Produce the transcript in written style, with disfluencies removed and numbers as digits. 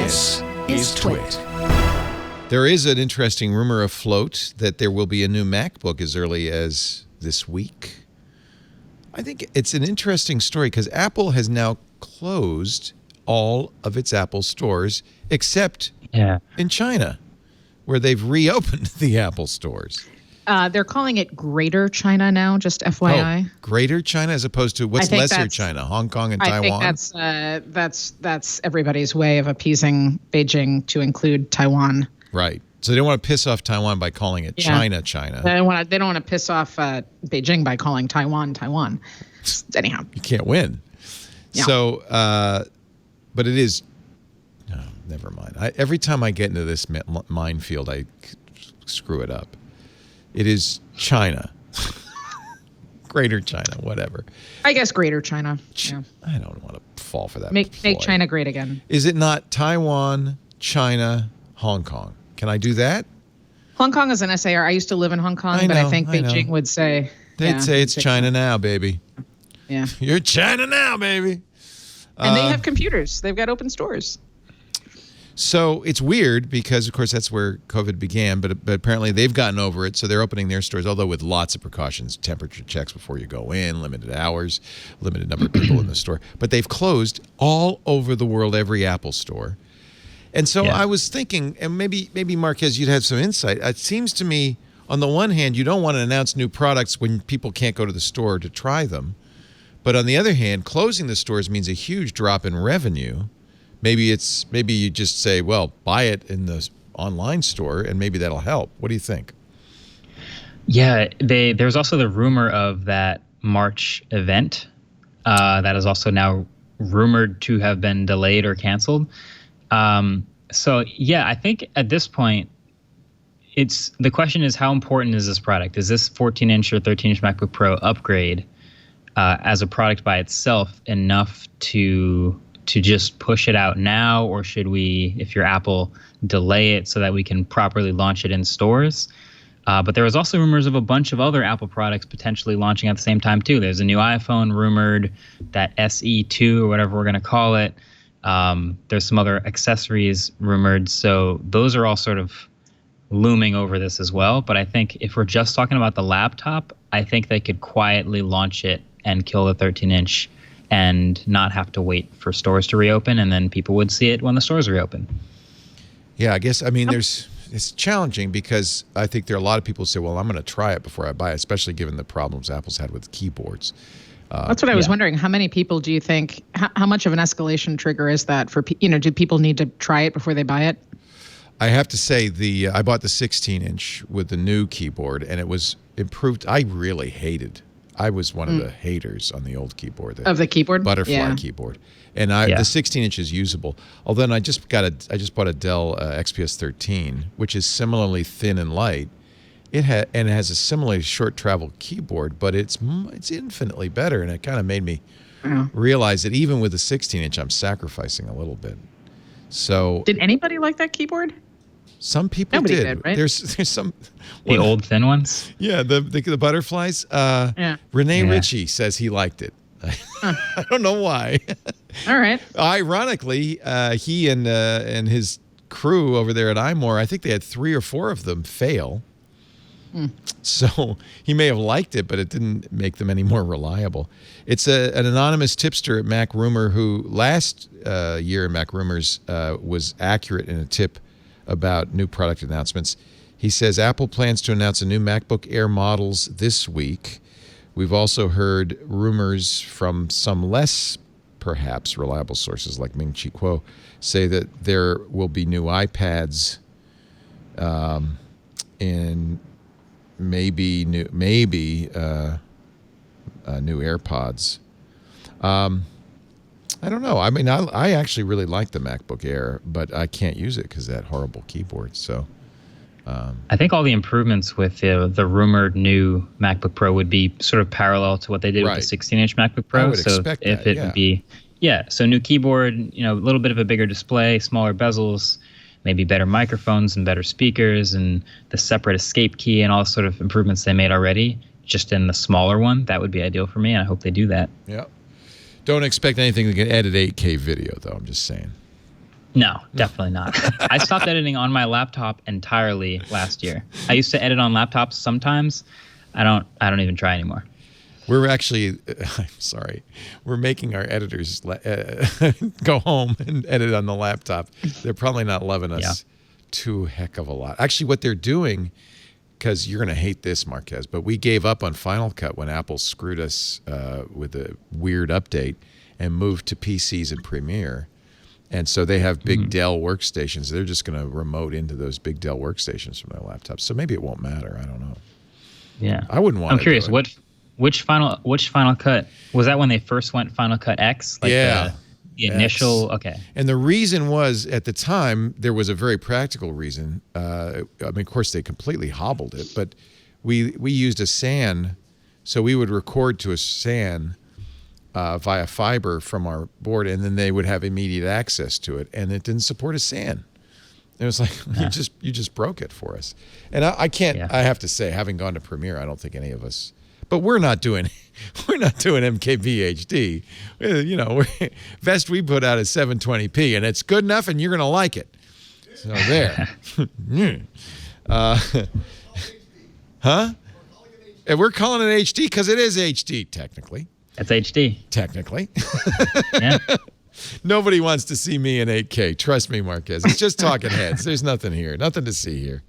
This is TWiT. There is an interesting rumor afloat that there will be a new MacBook as early as this week. I think it's an interesting story because Apple has now closed all of its Apple stores except in China, where they've reopened the Apple stores. They're calling it Greater China now, just FYI. Oh, Greater China as opposed to what's lesser China? Hong Kong and Taiwan? I think that's everybody's way of appeasing Beijing to include Taiwan. Right. So they don't want to piss off Taiwan by calling it China. They don't want to piss off Beijing by calling Taiwan. Anyhow. You can't win. Yeah. So, but it is, no, never mind. Every time I get into this minefield, I screw it up. It is China. Greater China, whatever. I guess Greater China. Yeah. I don't want to fall for that. Make China great again. Is it not Taiwan, China, Hong Kong? Can I do that? Hong Kong is an SAR. I used to live in Hong Kong, but I think Beijing would say. They'd say it's China now, baby. Yeah. You're China now, baby. And they have computers. They've got open stores. So it's weird because, of course, that's where COVID began, but apparently they've gotten over it, so they're opening their stores, although with lots of precautions, temperature checks before you go in, limited hours, limited number of people in the store. But they've closed all over the world, every Apple store. And so I was thinking, and maybe Marques, you'd have some insight. It seems to me, on the one hand, you don't want to announce new products when people can't go to the store to try them. But on the other hand, closing the stores means a huge drop in revenue. Maybe you just say, well, buy it in the online store, and maybe that'll help. What do you think? Yeah, there's also the rumor of that March event that is also now rumored to have been delayed or canceled. So yeah, I think at this point, the question is, how important is this product? Is this 14-inch or 13-inch MacBook Pro upgrade as a product by itself enough to just push it out now, or should we, if you're Apple, delay it so that we can properly launch it in stores? But there was also rumors of a bunch of other Apple products potentially launching at the same time too. There's a new iPhone rumored, that SE2 or whatever we're going to call it. There's some other accessories rumored. So those are all sort of looming over this as well. But I think if we're just talking about the laptop, I think they could quietly launch it and kill the 13-inch and not have to wait for stores to reopen, and then people would see it when the stores reopen. Yeah, I guess, it's challenging because I think there are a lot of people who say, well, I'm going to try it before I buy it, especially given the problems Apple's had with keyboards. That's what I was wondering. How many people do you think, how much of an escalation trigger is that for, do people need to try it before they buy it? I have to say, I bought the 16-inch with the new keyboard, and it was improved. I really hated. I was one of the haters on the old keyboard. Of the keyboard? Butterfly keyboard. And the 16-inch is usable. Although I just bought a Dell XPS 13, which is similarly thin and light. It has a similarly short travel keyboard, but it's infinitely better. And it kind of made me realize that even with the 16-inch, I'm sacrificing a little bit. So did anybody like that keyboard? Some people Nobody did. did, right? There's some the old thin ones. Yeah, the butterflies. Renee Ritchie says he liked it. I don't know why. All right. Ironically, he and his crew over there at iMore, I think they had 3 or 4 of them fail. So he may have liked it, but it didn't make them any more reliable. It's an anonymous tipster at Mac Rumor who last year in Mac Rumors was accurate in a tip about new product announcements. He says Apple plans to announce a new MacBook Air models this week. We've also heard rumors from some less, perhaps, reliable sources like Ming-Chi Kuo say that there will be new iPads and maybe new AirPods. I don't know. I actually really like the MacBook Air, but I can't use it because of that horrible keyboard. So I think all the improvements with the rumored new MacBook Pro would be sort of parallel to what they did with the 16-inch MacBook Pro. I would expect that, would be, so new keyboard, a little bit of a bigger display, smaller bezels, maybe better microphones and better speakers, and the separate escape key and all the sort of improvements they made already, just in the smaller one. That would be ideal for me, and I hope they do that. Yeah. Don't expect anything that can edit 8K video, though. I'm just saying. No, definitely not. I stopped editing on my laptop entirely last year. I used to edit on laptops sometimes. I don't even try anymore. We're actually, I'm sorry, we're making our editors go home and edit on the laptop. They're probably not loving us too heck of a lot. Actually, what they're doing, because you're going to hate this, Marques, but we gave up on Final Cut when Apple screwed us with a weird update and moved to PCs and Premiere. And so they have big Dell workstations. They're just going to remote into those big Dell workstations from their laptops. So maybe it won't matter. I don't know. Yeah, I wouldn't want. I'm curious. Which Final Cut was that when they first went Final Cut X? Like the initial. X. Okay. And the reason was at the time there was a very practical reason. I mean, of course, they completely hobbled it, but we used a SAN, so we would record to a SAN. Via fiber from our board, and then they would have immediate access to it, and it didn't support a SAN. It was like you just broke it for us, and I can't. I have to say, having gone to Premiere, I don't think any of us. But we're not doing MKBHD. You know, best we put out is 720p, and it's good enough, and you're gonna like it. So there. Huh? And we're calling it HD because it is HD technically. It's HD. Technically. Yeah. Nobody wants to see me in 8K. Trust me, Marques. It's just talking heads. There's nothing here. Nothing to see here.